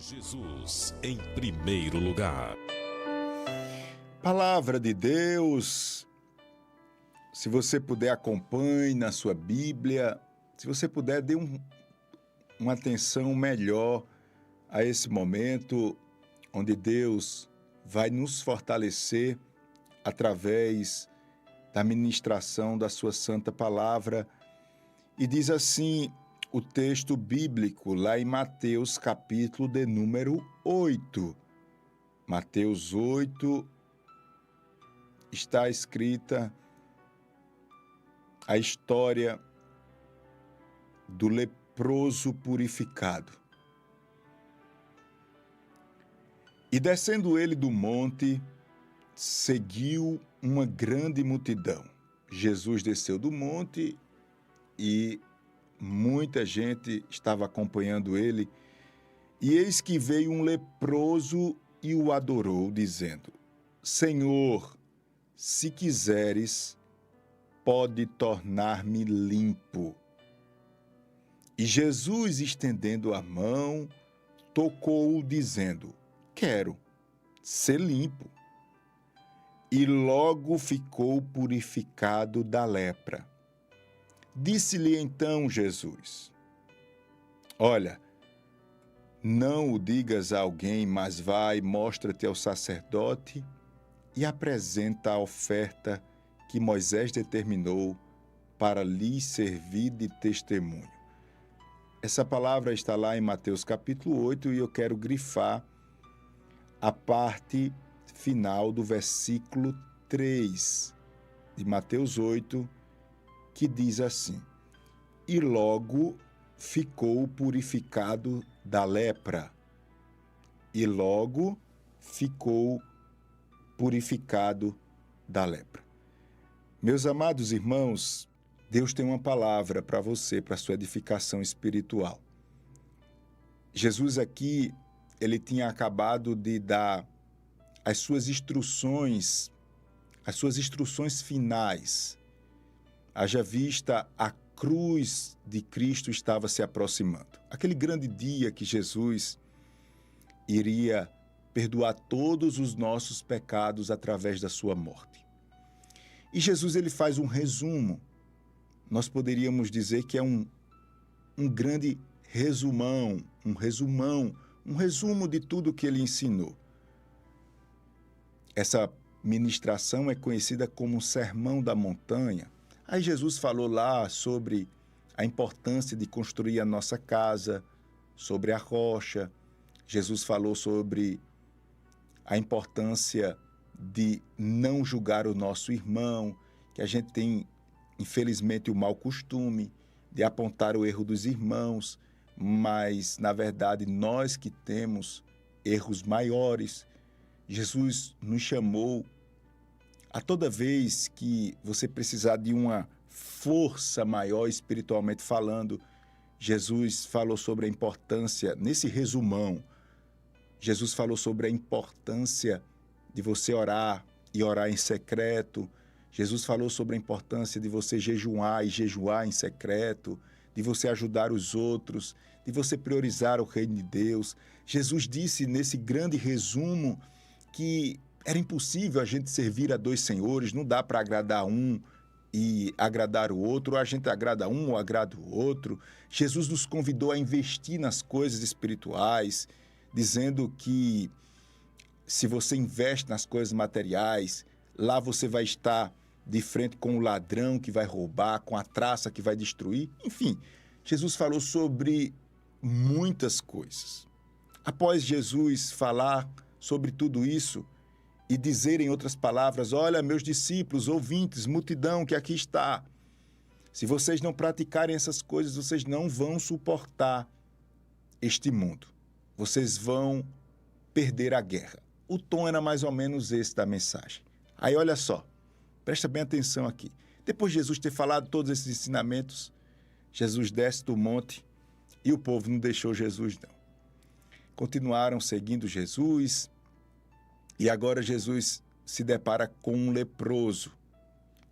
Jesus em primeiro lugar. Palavra de Deus. Se você puder, acompanhe na sua Bíblia. Se você puder, dê uma atenção melhor a esse momento onde Deus vai nos fortalecer através da ministração da sua santa palavra. E diz assim o texto bíblico lá em Mateus, capítulo de número 8. Mateus 8, está escrita a história do leproso purificado. E descendo ele do monte, seguiu uma grande multidão. Jesus desceu do monte e muita gente estava acompanhando ele. E eis que veio um leproso e o adorou, dizendo: Senhor, se quiseres, pode tornar-me limpo. E Jesus, estendendo a mão, tocou-o, dizendo: Quero ser limpo. E logo ficou purificado da lepra. Disse-lhe então Jesus: Olha, não o digas a alguém, mas vai, mostra-te ao sacerdote e apresenta a oferta que Moisés determinou para lhe servir de testemunho. Essa palavra está lá em Mateus capítulo 8 e eu quero grifar a parte final do versículo 3 de Mateus 8, que diz assim: E logo ficou purificado da lepra. E logo ficou purificado da lepra. Meus amados irmãos, Deus tem uma palavra para você, para a sua edificação espiritual. Jesus aqui, ele tinha acabado de dar as suas instruções finais. Haja vista, a cruz de Cristo estava se aproximando. Aquele grande dia que Jesus iria perdoar todos os nossos pecados através da sua morte. E Jesus, ele faz um resumo. Nós poderíamos dizer que é um grande resumão, um resumo de tudo que ele ensinou. Essa ministração é conhecida como o Sermão da Montanha. Aí Jesus falou lá sobre a importância de construir a nossa casa, sobre a rocha. Jesus falou sobre a importância de não julgar o nosso irmão, que a gente tem, infelizmente, o mau costume de apontar o erro dos irmãos, mas, na verdade, nós que temos erros maiores. Jesus nos chamou a toda vez que você precisar de uma força maior espiritualmente falando. Jesus falou sobre a importância, nesse resumão, Jesus falou sobre a importância de você orar e orar em secreto. Jesus falou sobre a importância de você jejuar e jejuar em secreto, de você ajudar os outros, de você priorizar o reino de Deus. Jesus disse nesse grande resumo que era impossível a gente servir a dois senhores, não dá para agradar um e agradar o outro, ou a gente agrada um ou agrada o outro. Jesus nos convidou a investir nas coisas espirituais, dizendo que se você investe nas coisas materiais, lá você vai estar de frente com o ladrão que vai roubar, com a traça que vai destruir. Enfim, Jesus falou sobre muitas coisas. Após Jesus falar sobre tudo isso e dizer em outras palavras: olha, meus discípulos, ouvintes, multidão que aqui está, se vocês não praticarem essas coisas, vocês não vão suportar este mundo. Vocês vão perder a guerra. O tom era mais ou menos esse da mensagem. Aí olha só, presta bem atenção aqui. Depois de Jesus ter falado todos esses ensinamentos, Jesus desce do monte e o povo não deixou Jesus não. Continuaram seguindo Jesus e agora Jesus se depara com um leproso.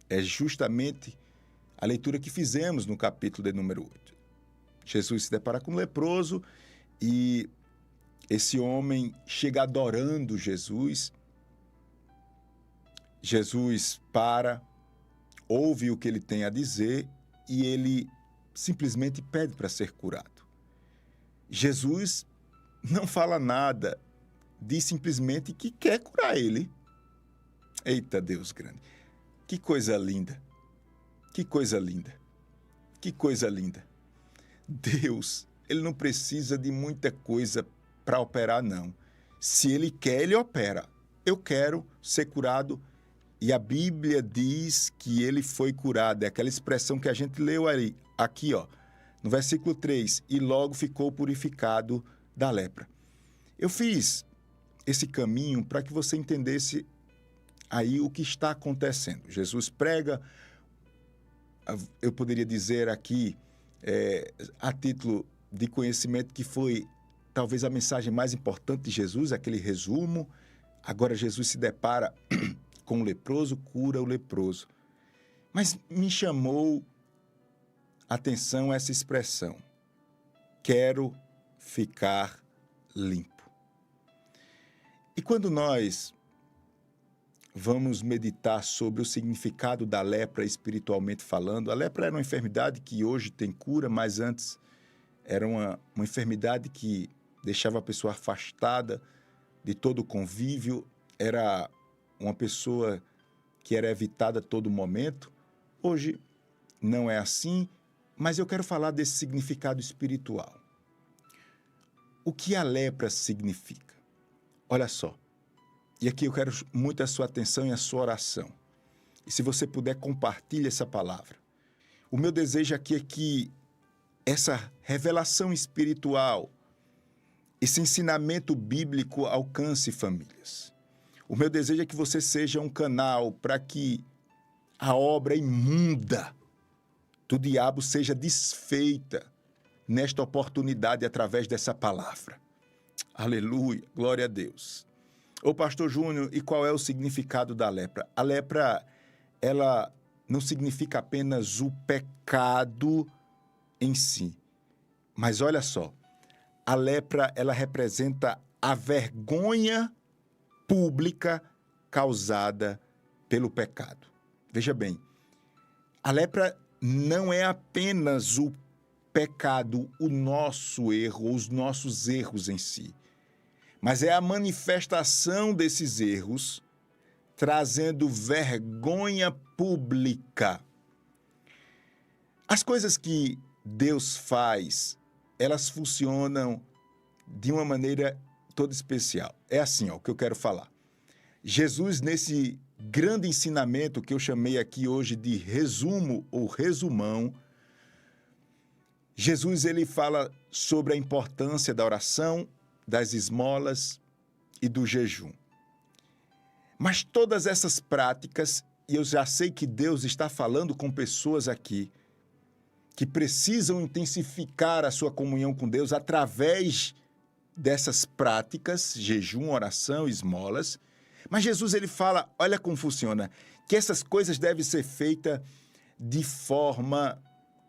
É justamente a leitura que fizemos no capítulo de número 8. Jesus se depara com um leproso e esse homem chega adorando Jesus. Jesus para, ouve o que ele tem a dizer e ele simplesmente pede para ser curado. Jesus não fala nada, diz simplesmente que quer curar ele. Eita Deus grande! Que coisa linda! Que coisa linda! Que coisa linda! Deus, ele não precisa de muita coisa para operar, não. Se ele quer, ele opera. Eu quero ser curado. E a Bíblia diz que ele foi curado. É aquela expressão que a gente leu ali, aqui, ó, no versículo 3. E logo ficou purificado da lepra. Eu fiz esse caminho para que você entendesse aí o que está acontecendo. Jesus prega, eu poderia dizer aqui, a título de conhecimento, que foi talvez a mensagem mais importante de Jesus, aquele resumo. Agora Jesus se depara com o leproso, cura o leproso. Mas me chamou a atenção essa expressão: quero ficar limpo. E quando nós vamos meditar sobre o significado da lepra espiritualmente falando, a lepra era uma enfermidade que hoje tem cura, mas antes era uma enfermidade que deixava a pessoa afastada de todo o convívio, era uma pessoa que era evitada a todo momento. Hoje não é assim, mas eu quero falar desse significado espiritual. O que a lepra significa? Olha só, e aqui eu quero muito a sua atenção e a sua oração. E se você puder, compartilhe essa palavra. O meu desejo aqui é que essa revelação espiritual, esse ensinamento bíblico alcance famílias. O meu desejo é que você seja um canal para que a obra imunda do diabo seja desfeita nesta oportunidade através dessa palavra. Aleluia, glória a Deus. Ô pastor Júnior, e qual é o significado da lepra? A lepra, ela não significa apenas o pecado em si. Mas olha só, a lepra, ela representa a vergonha pública causada pelo pecado. Veja bem, a lepra não é apenas o pecado, o nosso erro, os nossos erros em si, mas é a manifestação desses erros trazendo vergonha pública. As coisas que Deus faz, elas funcionam de uma maneira toda especial. É assim, ó, o que eu quero falar. Jesus, nesse grande ensinamento que eu chamei aqui hoje de resumo ou resumão, Jesus, ele fala sobre a importância da oração, das esmolas e do jejum. Mas todas essas práticas, e eu já sei que Deus está falando com pessoas aqui que precisam intensificar a sua comunhão com Deus através dessas práticas, jejum, oração, esmolas. Mas Jesus, ele fala, olha como funciona, que essas coisas devem ser feitas de forma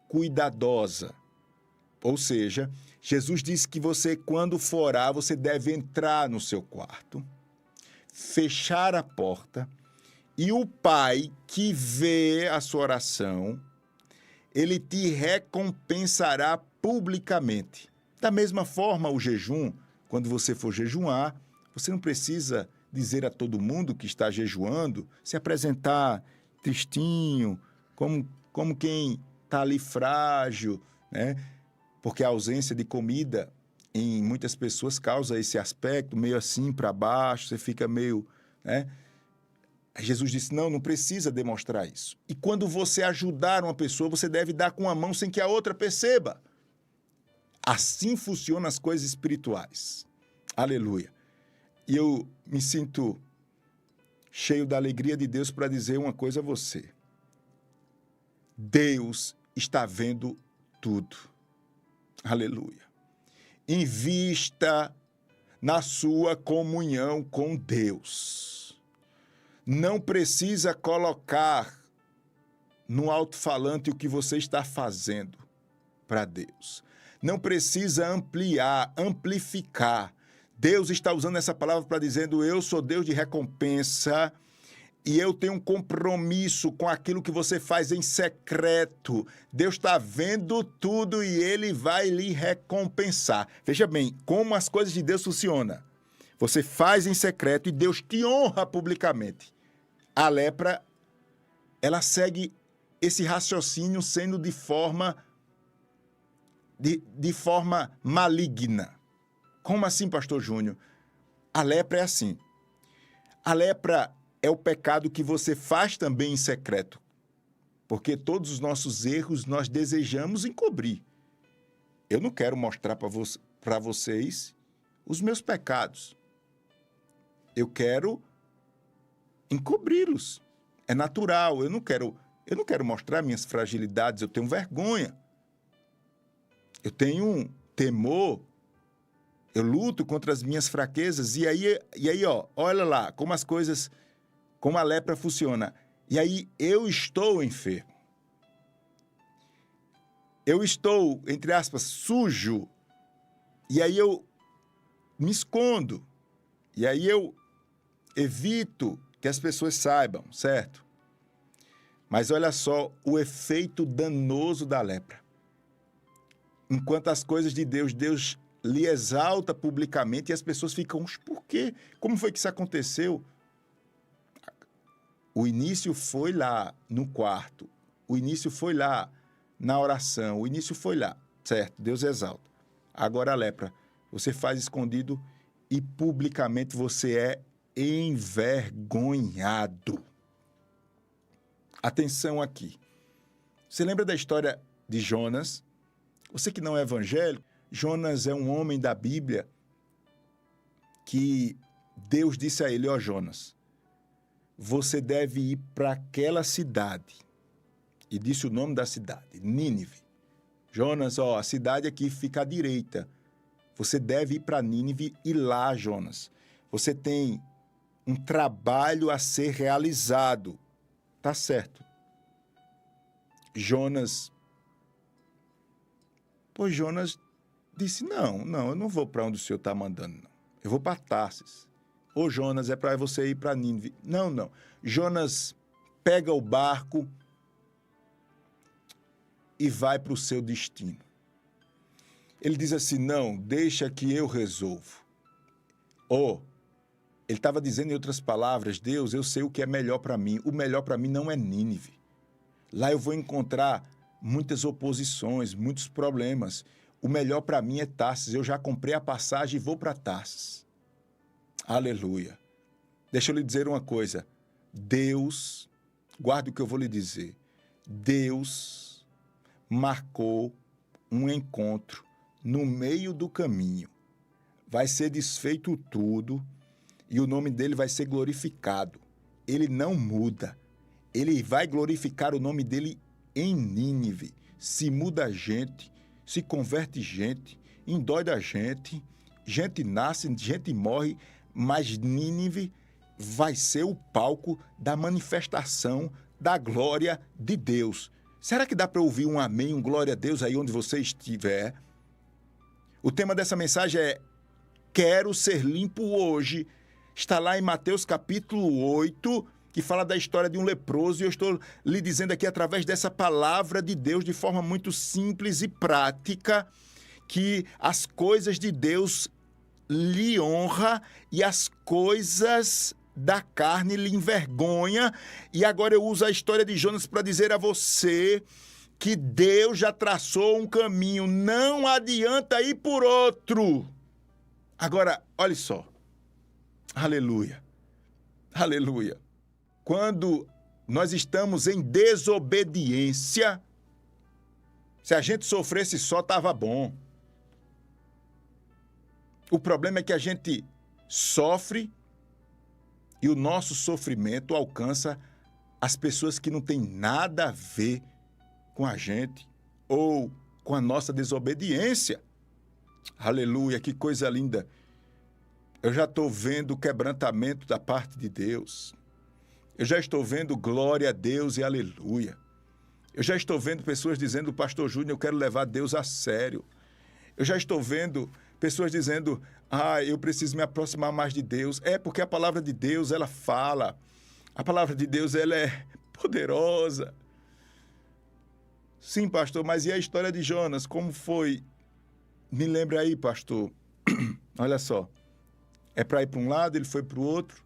cuidadosa. Ou seja, Jesus diz que você, quando for orar, você deve entrar no seu quarto, fechar a porta, e o Pai que vê a sua oração, ele te recompensará publicamente. Da mesma forma, o jejum, quando você for jejuar, você não precisa dizer a todo mundo que está jejuando, se apresentar tristinho, como quem está ali frágil, né? Porque a ausência de comida em muitas pessoas causa esse aspecto meio assim para baixo, você fica meio, né? Jesus disse, não precisa demonstrar isso. E quando você ajudar uma pessoa, você deve dar com a mão sem que a outra perceba. Assim funcionam as coisas espirituais. Aleluia. E eu me sinto cheio da alegria de Deus para dizer uma coisa a você. Deus está vendo tudo. Aleluia. Invista na sua comunhão com Deus. Não precisa colocar no alto-falante o que você está fazendo para Deus. Não precisa amplificar. Deus está usando essa palavra para dizendo, eu sou Deus de recompensa e eu tenho um compromisso com aquilo que você faz em secreto. Deus está vendo tudo e Ele vai lhe recompensar. Veja bem, como as coisas de Deus funcionam. Você faz em secreto e Deus te honra publicamente. A lepra, ela segue esse raciocínio sendo de forma maligna. Como assim, pastor Júnior? A lepra é assim. A lepra é o pecado que você faz também em secreto. Porque todos os nossos erros nós desejamos encobrir. Eu não quero mostrar para vocês os meus pecados. Eu quero encobri-los. É natural. Eu não quero mostrar minhas fragilidades. Eu tenho vergonha. Eu tenho um temor. Eu luto contra as minhas fraquezas. E aí, olha lá como as coisas, como a lepra funciona. E aí eu estou enfermo. Eu estou, entre aspas, sujo. E aí eu me escondo. E aí eu evito que as pessoas saibam, certo? Mas olha só o efeito danoso da lepra. Enquanto as coisas de Deus, Deus lhe exalta publicamente e as pessoas ficam, por quê? Como foi que isso aconteceu? O início foi lá no quarto. O início foi lá na oração. O início foi lá, certo? Deus exalta. Agora a lepra. Você faz escondido e publicamente você é envergonhado. Atenção aqui. Você lembra da história de Jonas? Você que não é evangélico, Jonas é um homem da Bíblia que Deus disse a ele, ó Jonas, você deve ir para aquela cidade. E disse o nome da cidade, Nínive. Jonas, a cidade aqui fica à direita. Você deve ir para Nínive e lá, Jonas, você tem um trabalho a ser realizado. Tá certo. Jonas disse, não, eu não vou para onde o senhor está mandando, não. Eu vou para Tarsis. Ô, Jonas, é para você ir para Nínive. Não. Jonas pega o barco e vai para o seu destino. Ele diz assim, não, deixa que eu resolvo. Ele estava dizendo em outras palavras, Deus, eu sei o que é melhor para mim. O melhor para mim não é Nínive. Lá eu vou encontrar muitas oposições, muitos problemas. O melhor para mim é Tarsis. Eu já comprei a passagem e vou para Tarsis. Aleluia. Deixa eu lhe dizer uma coisa. Deus, guarde o que eu vou lhe dizer. Deus marcou um encontro no meio do caminho. Vai ser desfeito tudo e o nome dele vai ser glorificado. Ele não muda. Ele vai glorificar o nome dele em Nínive. Se muda a gente, se converte gente, endói da gente nasce, gente morre, mas Nínive vai ser o palco da manifestação da glória de Deus. Será que dá para ouvir um amém, um glória a Deus aí onde você estiver? O tema dessa mensagem é Quero ser limpo hoje. Está lá em Mateus capítulo 8, que fala da história de um leproso, e eu estou lhe dizendo aqui através dessa palavra de Deus, de forma muito simples e prática, que as coisas de Deus lhe honra e as coisas da carne lhe envergonha. E agora eu uso a história de Jonas para dizer a você que Deus já traçou um caminho, não adianta ir por outro. Agora, olha só. Aleluia. Aleluia. Quando nós estamos em desobediência, se a gente sofresse só, estava bom. O problema é que a gente sofre e o nosso sofrimento alcança as pessoas que não têm nada a ver com a gente ou com a nossa desobediência. Aleluia, que coisa linda. Eu já estou vendo o quebrantamento da parte de Deus. Eu já estou vendo glória a Deus e aleluia. Eu já estou vendo pessoas dizendo, pastor Júnior, eu quero levar Deus a sério. Eu já estou vendo Pessoas dizendo, eu preciso me aproximar mais de Deus. É porque a palavra de Deus, ela fala. A palavra de Deus, ela é poderosa. Sim, pastor, mas e a história de Jonas? Como foi? Me lembre aí, pastor. Olha só. É para ir para um lado, ele foi para o outro.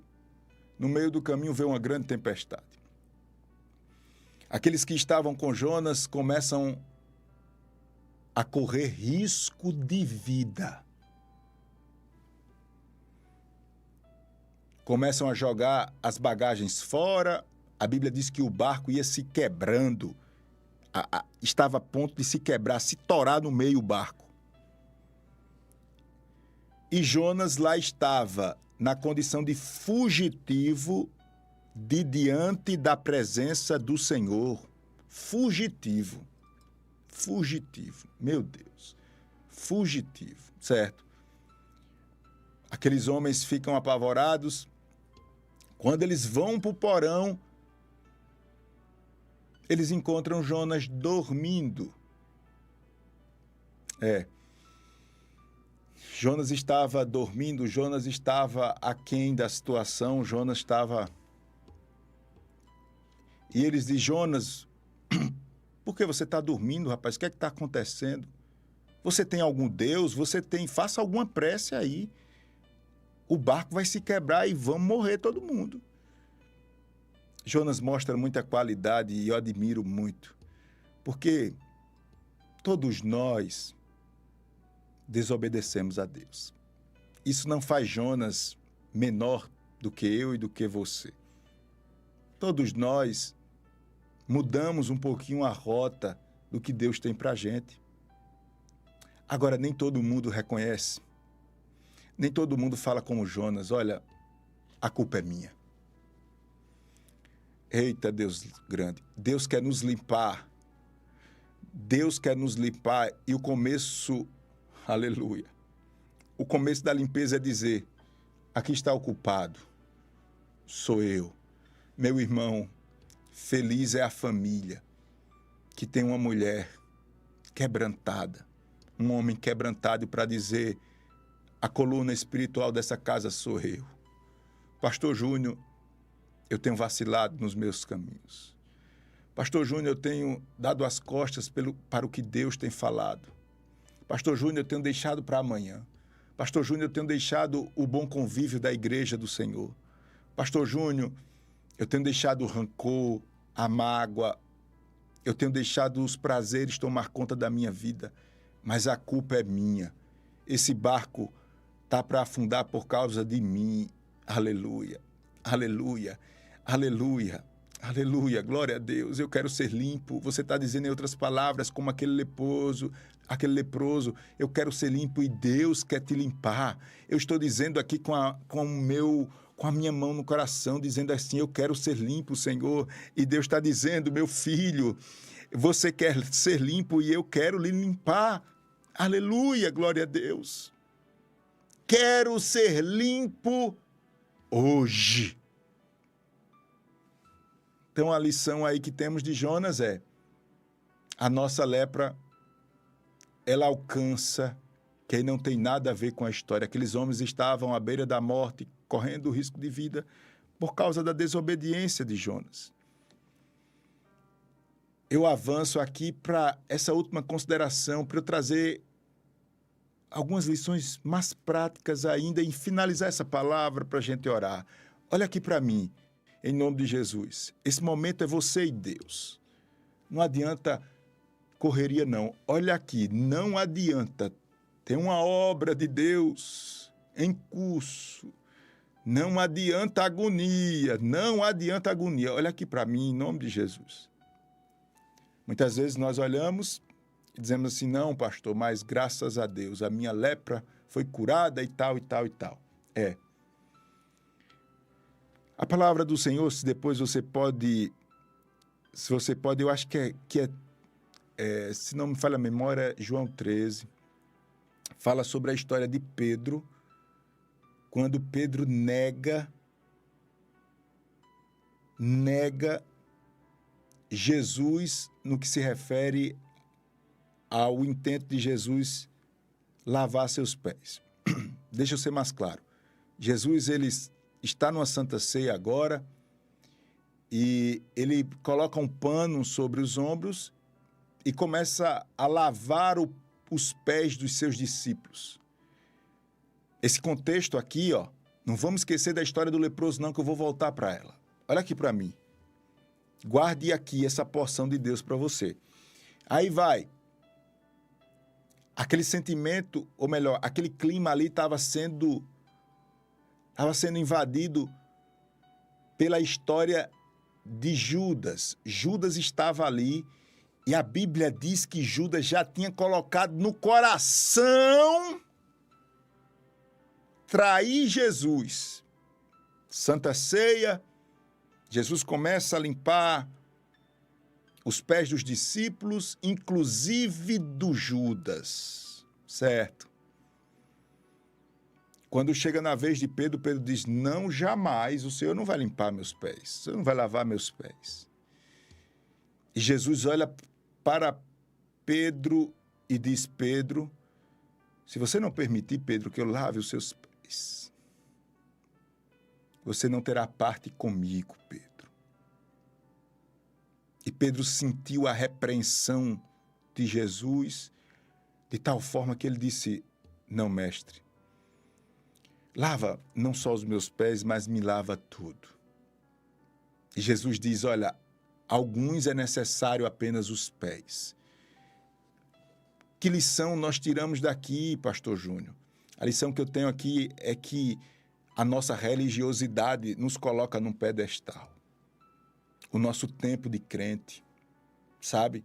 No meio do caminho veio uma grande tempestade. Aqueles que estavam com Jonas começam a correr risco de vida. Começam a jogar as bagagens fora. A Bíblia diz que o barco ia se quebrando. Estava a ponto de se quebrar, se torar no meio o barco. E Jonas lá estava na condição de fugitivo de diante da presença do Senhor. Fugitivo. Fugitivo. Meu Deus. Fugitivo, certo? Aqueles homens ficam apavorados. Quando eles vão para o porão, eles encontram Jonas dormindo. Jonas estava dormindo, Jonas estava aquém da situação, Jonas estava... E eles dizem, Jonas, por que você está dormindo, rapaz? O que é que está acontecendo? Você tem algum Deus? Faça alguma prece aí. O barco vai se quebrar e vamos morrer todo mundo. Jonas mostra muita qualidade e eu admiro muito, porque todos nós desobedecemos a Deus. Isso não faz Jonas menor do que eu e do que você. Todos nós mudamos um pouquinho a rota do que Deus tem para a gente. Agora, nem todo mundo reconhece. Nem todo mundo fala como Jonas, olha, a culpa é minha. Eita, Deus grande. Deus quer nos limpar. Deus quer nos limpar e o começo, aleluia. O começo da limpeza é dizer, aqui está o culpado, sou eu. Meu irmão, feliz é a família que tem uma mulher quebrantada, um homem quebrantado para dizer, a coluna espiritual dessa casa sou eu. Pastor Júnior, eu tenho vacilado nos meus caminhos. Pastor Júnior, eu tenho dado as costas para o que Deus tem falado. Pastor Júnior, eu tenho deixado para amanhã. Pastor Júnior, eu tenho deixado o bom convívio da igreja do Senhor. Pastor Júnior, eu tenho deixado o rancor, a mágoa, eu tenho deixado os prazeres tomar conta da minha vida, mas a culpa é minha. Esse barco está para afundar por causa de mim. Aleluia, aleluia, aleluia, aleluia, glória a Deus. Eu quero ser limpo. Você está dizendo em outras palavras, como aquele leproso, eu quero ser limpo e Deus quer te limpar. Eu estou dizendo aqui com a minha mão no coração, dizendo assim, eu quero ser limpo, Senhor. E Deus está dizendo, meu filho, você quer ser limpo e eu quero lhe limpar. Aleluia, glória a Deus. Quero ser limpo hoje. Então, a lição aí que temos de Jonas é, a nossa lepra, ela alcança quem não tem nada a ver com a história. Aqueles homens estavam à beira da morte, correndo o risco de vida por causa da desobediência de Jonas. Eu avanço aqui para essa última consideração, para eu trazer algumas lições mais práticas ainda e finalizar essa palavra para a gente orar. Olha aqui para mim, em nome de Jesus. Esse momento é você e Deus. Não adianta correria, não. Olha aqui, não adianta. Tem uma obra de Deus em curso. Não adianta agonia, não adianta agonia. Olha aqui para mim, em nome de Jesus. Muitas vezes nós olhamos e dizemos assim, não, pastor, mas graças a Deus, a minha lepra foi curada e tal, e tal, e tal. A palavra do Senhor, se depois você pode, eu acho que é, se não me falha a memória, João 13, fala sobre a história de Pedro, quando Pedro nega Jesus no que se refere ao intento de Jesus lavar seus pés. Deixa eu ser mais claro. Jesus, ele está numa Santa Ceia agora e ele coloca um pano sobre os ombros e começa a lavar os pés dos seus discípulos. Esse contexto aqui, ó, não vamos esquecer da história do leproso, não, que eu vou voltar para ela. Olha aqui para mim. Guarde aqui essa porção de Deus para você. Aí vai. Aquele sentimento, ou melhor, aquele clima ali estava sendo invadido pela história de Judas. Judas estava ali e a Bíblia diz que Judas já tinha colocado no coração trair Jesus. Santa Ceia, Jesus começa a limpar os pés dos discípulos, inclusive do Judas, certo? Quando chega na vez de Pedro, Pedro diz, não, jamais, o Senhor não vai limpar meus pés, o Senhor não vai lavar meus pés. E Jesus olha para Pedro e diz, Pedro, se você não permitir, Pedro, que eu lave os seus pés, você não terá parte comigo, Pedro. E Pedro sentiu a repreensão de Jesus de tal forma que ele disse, não, mestre, lava não só os meus pés, mas me lava tudo. E Jesus diz, olha, alguns é necessário apenas os pés. Que lição nós tiramos daqui, pastor Júnior? A lição que eu tenho aqui é que a nossa religiosidade nos coloca num pedestal. O nosso tempo de crente, sabe?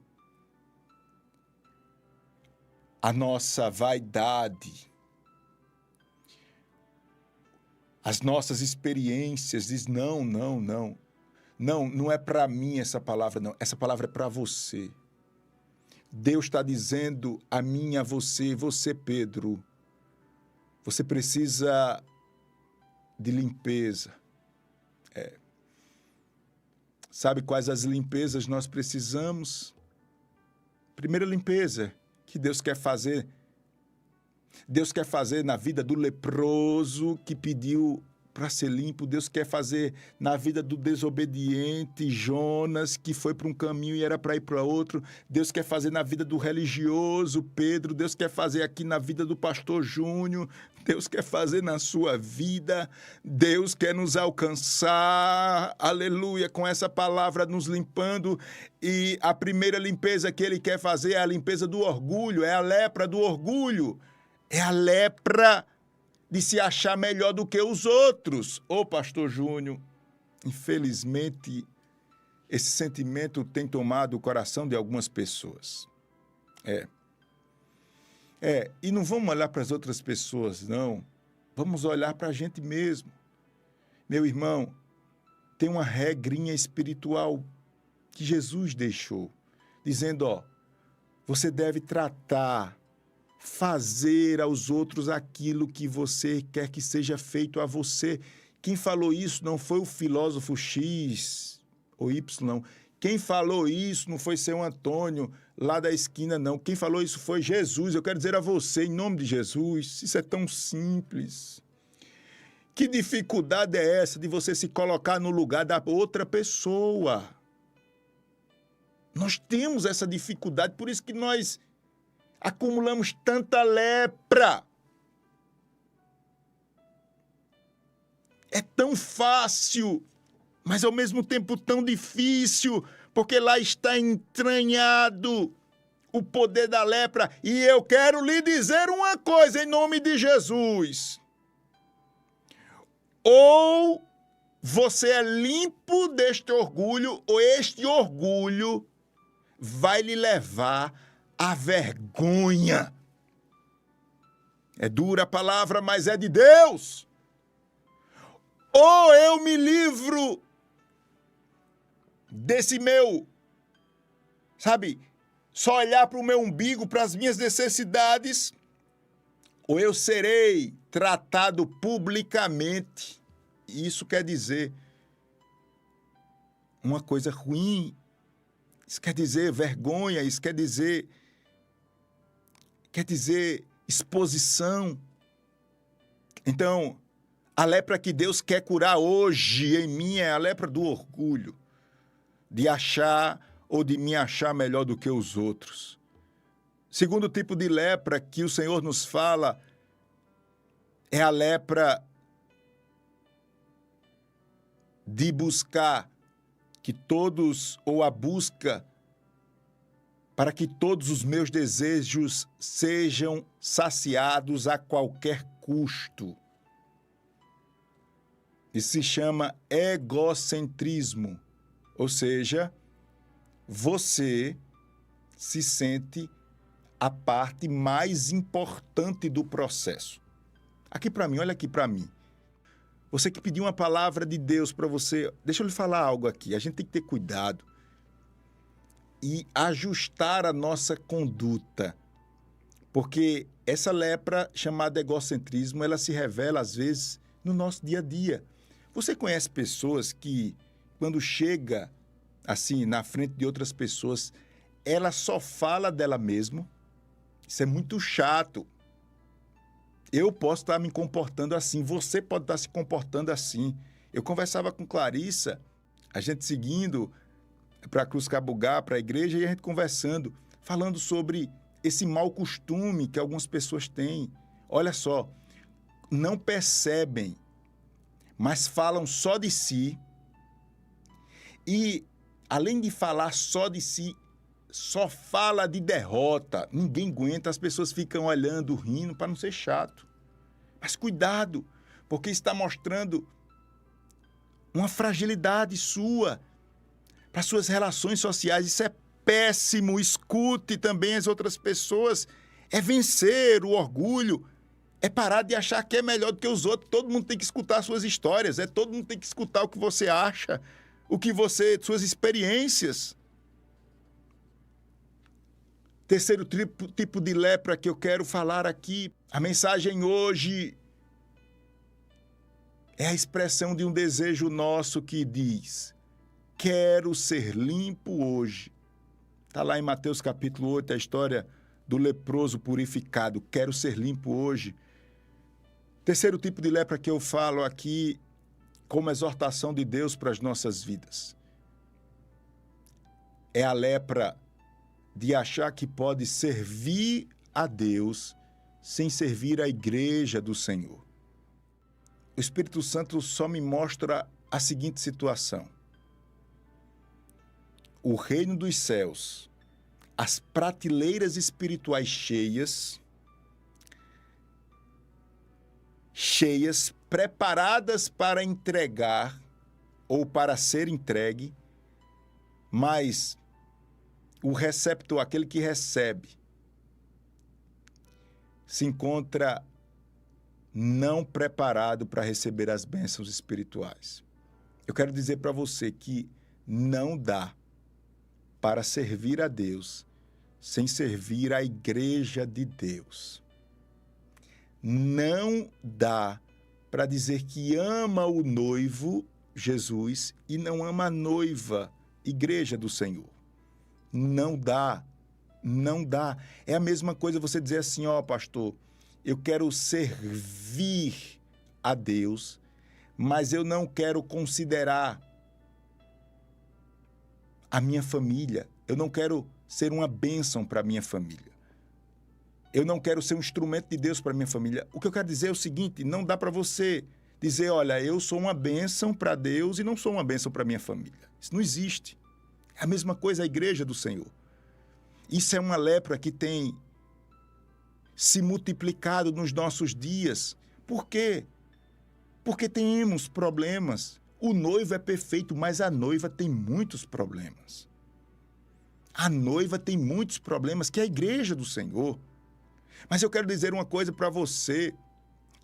A nossa vaidade, as nossas experiências, diz não, não, não. Não é para mim essa palavra, não. Essa palavra é para você. Deus está dizendo a mim, a você, Pedro, você precisa de limpeza. Sabe quais as limpezas nós precisamos? Primeira limpeza que Deus quer fazer. Deus quer fazer na vida do leproso que pediu para ser limpo. Deus quer fazer na vida do desobediente Jonas, que foi para um caminho e era para ir para outro. Deus quer fazer na vida do religioso Pedro. Deus quer fazer aqui na vida do pastor Júnior. Deus quer fazer na sua vida. Deus quer nos alcançar, aleluia, com essa palavra nos limpando. E a primeira limpeza que ele quer fazer é a limpeza do orgulho, é a lepra do orgulho. É a lepra de se achar melhor do que os outros. Ô, pastor Júnior, infelizmente, esse sentimento tem tomado o coração de algumas pessoas. E não vamos olhar para as outras pessoas, não. Vamos olhar para a gente mesmo. Meu irmão, tem uma regrinha espiritual que Jesus deixou, dizendo, ó, você deve tratar, fazer aos outros aquilo que você quer que seja feito a você. Quem falou isso não foi o filósofo X ou Y, não. Quem falou isso não foi seu Antônio, lá da esquina, não. Quem falou isso foi Jesus. Eu quero dizer a você, em nome de Jesus, isso é tão simples. Que dificuldade é essa de você se colocar no lugar da outra pessoa? Nós temos essa dificuldade, por isso que nós acumulamos tanta lepra. É tão fácil, mas ao mesmo tempo tão difícil, porque lá está entranhado o poder da lepra. E eu quero lhe dizer uma coisa em nome de Jesus. Ou você é limpo deste orgulho, ou este orgulho vai lhe levar à vergonha. É dura a palavra, mas é de Deus. Ou eu me livro desse meu, só olhar para o meu umbigo, para as minhas necessidades, ou eu serei tratado publicamente. Isso quer dizer uma coisa ruim. Isso quer dizer vergonha, isso quer dizer exposição. Então, a lepra que Deus quer curar hoje em mim é a lepra do orgulho, de achar ou de me achar melhor do que os outros. Segundo tipo de lepra que o Senhor nos fala é a lepra de buscar que todos, ou a busca para que todos os meus desejos sejam saciados a qualquer custo. Isso se chama egocentrismo, ou seja, você se sente a parte mais importante do processo. Aqui para mim, olha aqui para mim. Você que pediu uma palavra de Deus para você, deixa eu lhe falar algo aqui. A gente tem que ter cuidado e ajustar a nossa conduta, porque essa lepra chamada egocentrismo, ela se revela às vezes no nosso dia a dia. Você conhece pessoas que, quando chega assim na frente de outras pessoas, ela só fala dela mesma? Isso é muito chato. Eu posso estar me comportando assim, você pode estar se comportando assim. Eu conversava com Clarissa, a gente seguindo para Cruz Cabugá, para a igreja, e a gente conversando, falando sobre esse mau costume que algumas pessoas têm. Olha só, não percebem, mas falam só de si. E, além de falar só de si, só fala de derrota. Ninguém aguenta, as pessoas ficam olhando, rindo, para não ser chato. Mas cuidado, porque está mostrando uma fragilidade sua para suas relações sociais. Isso é péssimo. Escute também as outras pessoas. É vencer o orgulho. É parar de achar que é melhor do que os outros. Todo mundo tem que escutar suas histórias. Todo mundo tem que escutar o que você acha, suas experiências. Terceiro tipo de lepra que eu quero falar aqui. A mensagem hoje é a expressão de um desejo nosso que diz: quero ser limpo hoje. Está lá em Mateus capítulo 8, a história do leproso purificado. Quero ser limpo hoje. Terceiro tipo de lepra que eu falo aqui como exortação de Deus para as nossas vidas é a lepra de achar que pode servir a Deus sem servir a igreja do Senhor. O Espírito Santo só me mostra a seguinte situação: o reino dos céus, as prateleiras espirituais cheias, preparadas para entregar ou para ser entregue, mas o receptor, aquele que recebe, se encontra não preparado para receber as bênçãos espirituais. Eu quero dizer para você que não dá para servir a Deus sem servir a igreja de Deus. Não dá para dizer que ama o noivo, Jesus, e não ama a noiva, igreja do Senhor. Não dá, não dá. É a mesma coisa você dizer assim: ó, pastor, eu quero servir a Deus, mas eu não quero considerar a minha família. Eu não quero ser uma bênção para a minha família. Eu não quero ser um instrumento de Deus para a minha família. O que eu quero dizer é o seguinte: não dá para você dizer, olha, eu sou uma bênção para Deus e não sou uma bênção para a minha família. Isso não existe. É a mesma coisa a igreja do Senhor. Isso é uma lepra que tem se multiplicado nos nossos dias. Por quê? Porque temos problemas. O noivo é perfeito, mas a noiva tem muitos problemas. A noiva tem muitos problemas, que é a igreja do Senhor. Mas eu quero dizer uma coisa para você: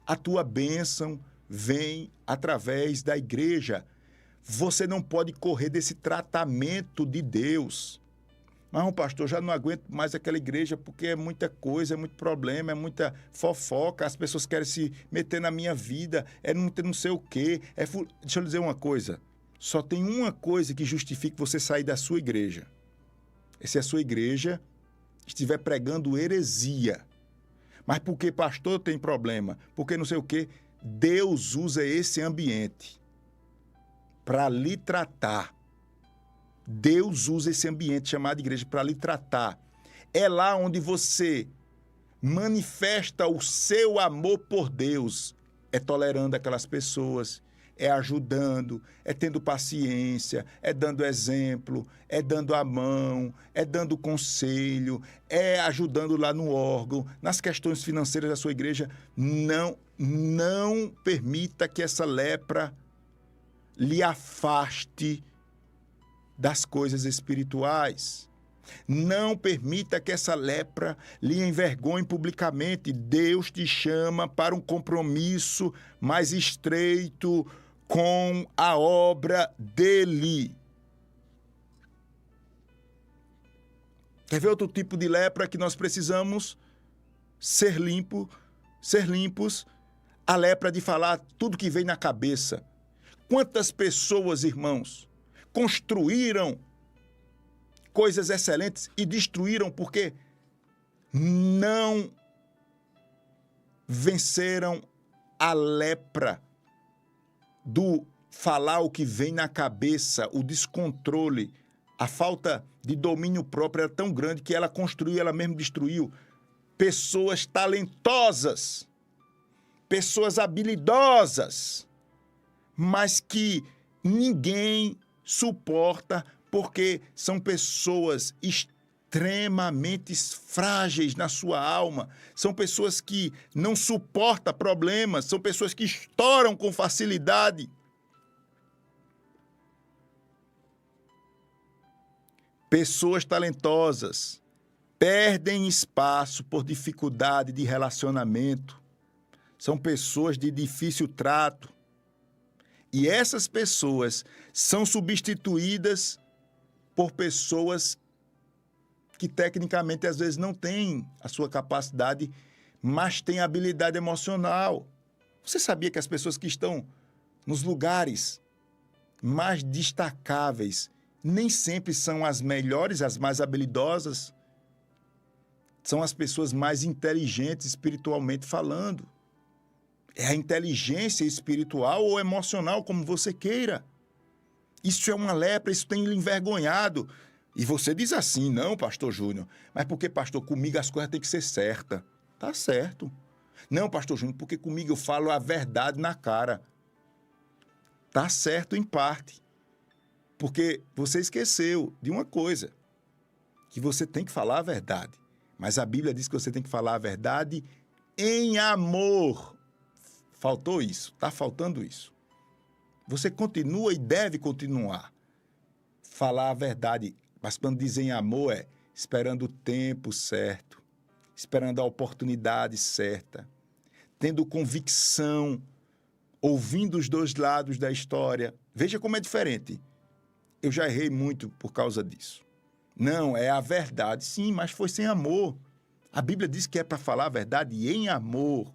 a tua bênção vem através da igreja. Você não pode correr desse tratamento de Deus. Mas, pastor, já não aguento mais aquela igreja porque é muita coisa, é muito problema, é muita fofoca, as pessoas querem se meter na minha vida, é não sei o quê. Deixa eu lhe dizer uma coisa: só tem uma coisa que justifique você sair da sua igreja. Se a sua igreja estiver pregando heresia. Mas porque pastor tem problema, porque não sei o quê. Deus usa esse ambiente para lhe tratar. Deus usa esse ambiente chamado igreja para lhe tratar. É lá onde você manifesta o seu amor por Deus. É tolerando aquelas pessoas, é ajudando, é tendo paciência, é dando exemplo, é dando a mão, é dando conselho, é ajudando lá no órgão, nas questões financeiras da sua igreja. Não permita que essa lepra lhe afaste das coisas espirituais. Não permita que essa lepra lhe envergonhe publicamente. Deus te chama para um compromisso mais estreito com a obra dele. Quer ver outro tipo de lepra que nós precisamos ser limpos? A lepra de falar tudo que vem na cabeça. Quantas pessoas, irmãos, construíram coisas excelentes e destruíram porque não venceram a lepra do falar o que vem na cabeça, o descontrole, a falta de domínio próprio era tão grande que ela construiu, ela mesma destruiu. Pessoas talentosas, pessoas habilidosas, mas que ninguém suporta porque são pessoas extremamente frágeis na sua alma, são pessoas que não suportam problemas, são pessoas que estouram com facilidade. Pessoas talentosas perdem espaço por dificuldade de relacionamento, são pessoas de difícil trato, e essas pessoas são substituídas por pessoas que tecnicamente às vezes não têm a sua capacidade, mas têm habilidade emocional. Você sabia que as pessoas que estão nos lugares mais destacáveis nem sempre são as melhores, as mais habilidosas? São as pessoas mais inteligentes espiritualmente falando. É a inteligência espiritual ou emocional, como você queira. Isso é uma lepra, isso tem lhe envergonhado. E você diz assim, não, pastor Júnior, mas porque, pastor, comigo as coisas têm que ser certas. Tá certo. Não, pastor Júnior, porque comigo eu falo a verdade na cara. Tá certo em parte. Porque você esqueceu de uma coisa, que você tem que falar a verdade. Mas a Bíblia diz que você tem que falar a verdade em amor. Faltou isso, está faltando isso. Você continua e deve continuar. Falar a verdade, mas quando dizem amor é esperando o tempo certo, esperando a oportunidade certa, tendo convicção, ouvindo os dois lados da história. Veja como é diferente. Eu já errei muito por causa disso. Não, é a verdade. Sim, mas foi sem amor. A Bíblia diz que é para falar a verdade em amor.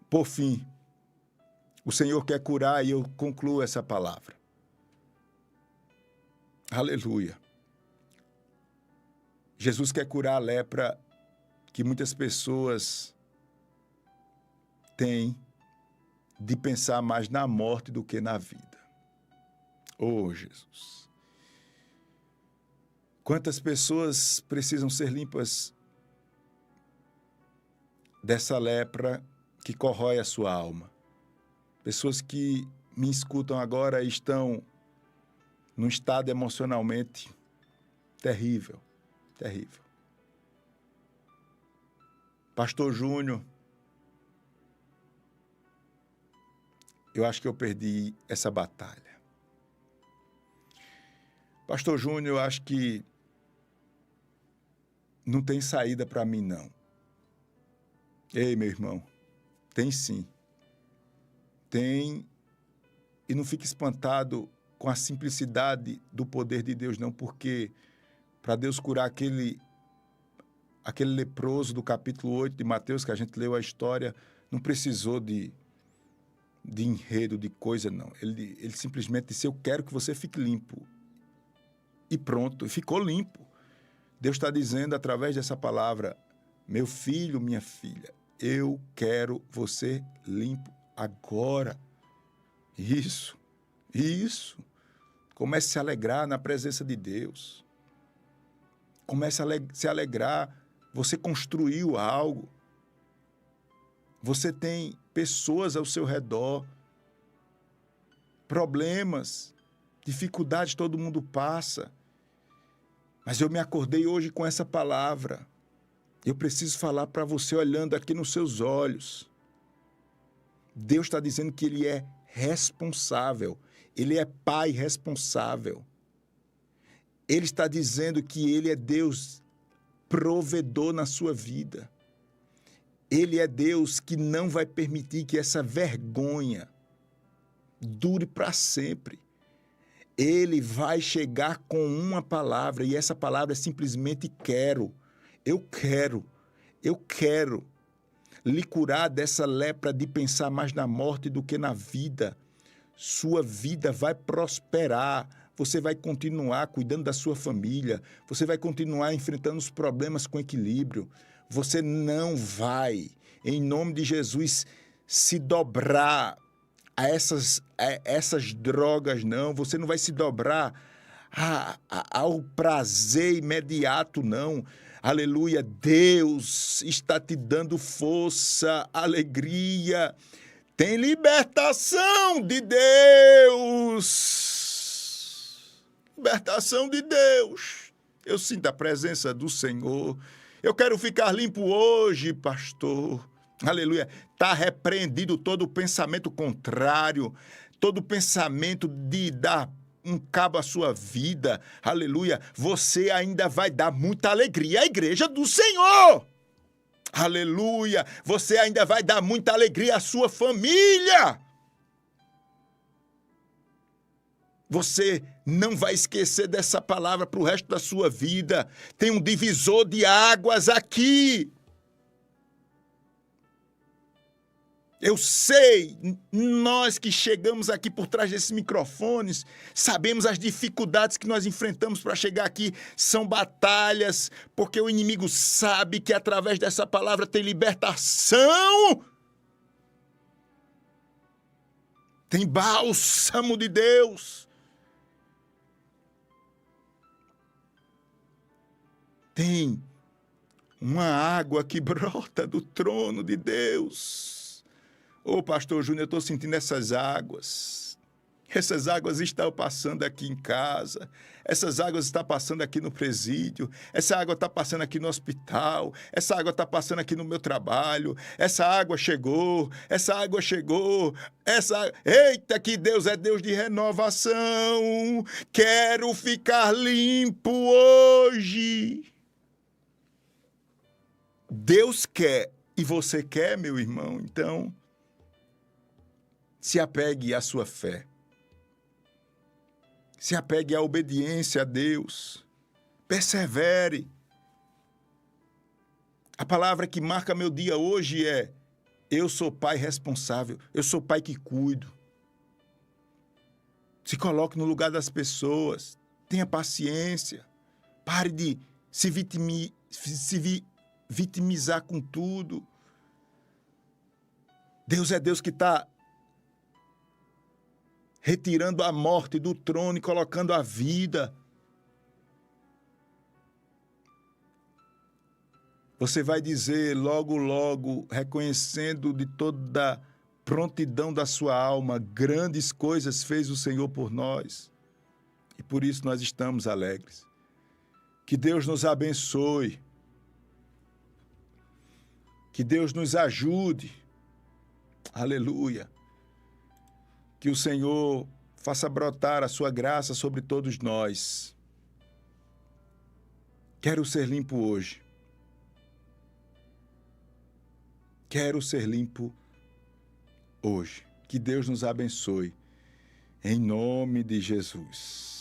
Por fim, o Senhor quer curar e eu concluo essa palavra. Aleluia. Jesus quer curar a lepra que muitas pessoas têm de pensar mais na morte do que na vida. Oh, Jesus. Quantas pessoas precisam ser limpas dessa lepra que corrói a sua alma? Pessoas que me escutam agora e estão num estado emocionalmente terrível, terrível. Pastor Júnior, eu acho que eu perdi essa batalha. Pastor Júnior, eu acho que não tem saída para mim, não. Ei, meu irmão, tem sim. Tem, e não fique espantado com a simplicidade do poder de Deus, não, porque para Deus curar aquele leproso do capítulo 8 de Mateus, que a gente leu a história, não precisou de enredo, de coisa, não. Ele simplesmente disse, eu quero que você fique limpo. e pronto, ficou limpo. Deus está dizendo através dessa palavra: meu filho, minha filha, eu quero você limpo agora. Isso. Comece a se alegrar na presença de Deus. Comece a se alegrar. Você construiu algo. Você tem pessoas ao seu redor. Problemas, dificuldades todo mundo passa. Mas eu me acordei hoje com essa palavra. Eu preciso falar para você olhando aqui nos seus olhos. Deus está dizendo que Ele é responsável. Ele é Pai responsável. Ele está dizendo que Ele é Deus provedor na sua vida. Ele é Deus que não vai permitir que essa vergonha dure para sempre. Ele vai chegar com uma palavra, e essa palavra é simplesmente quero. Eu quero lhe curar dessa lepra de pensar mais na morte do que na vida. Sua vida vai prosperar. Você vai continuar cuidando da sua família. Você vai continuar enfrentando os problemas com equilíbrio. Você não vai, em nome de Jesus, se dobrar a essas drogas, não. Você não vai se dobrar ao prazer imediato, não. Aleluia. Deus está te dando força, alegria. Tem libertação de Deus. Libertação de Deus. Eu sinto a presença do Senhor. Eu quero ficar limpo hoje, pastor. Aleluia. Está repreendido todo pensamento contrário, todo pensamento de dar um cabo à sua vida. Aleluia. Você ainda vai dar muita alegria à igreja do Senhor. Aleluia. Você ainda vai dar muita alegria à sua família. Você não vai esquecer dessa palavra para o resto da sua vida. Tem um divisor de águas aqui. Eu sei, nós que chegamos aqui por trás desses microfones, sabemos as dificuldades que nós enfrentamos para chegar aqui. São batalhas, porque o inimigo sabe que através dessa palavra tem libertação. Tem bálsamo de Deus. Tem uma água que brota do trono de Deus. Ô, pastor Júnior, eu estou sentindo essas águas. Essas águas estão passando aqui em casa. Essas águas estão passando aqui no presídio. Essa água está passando aqui no hospital. Essa água está passando aqui no meu trabalho. Essa água chegou. Essa água chegou. Eita, que Deus é Deus de renovação. Quero ficar limpo hoje. Deus quer e você quer, meu irmão. Então, se apegue à sua fé. Se apegue à obediência a Deus. Persevere. A palavra que marca meu dia hoje é: eu sou pai responsável. Eu sou pai que cuido. Se coloque no lugar das pessoas. Tenha paciência. Pare de se vitimizar com tudo. Deus é Deus que está retirando a morte do trono e colocando a vida. Você vai dizer logo, logo, reconhecendo de toda a prontidão da sua alma, grandes coisas fez o Senhor por nós. E por isso nós estamos alegres. Que Deus nos abençoe. Que Deus nos ajude. Aleluia. Que o Senhor faça brotar a sua graça sobre todos nós. Quero ser limpo hoje. Quero ser limpo hoje. Que Deus nos abençoe. Em nome de Jesus.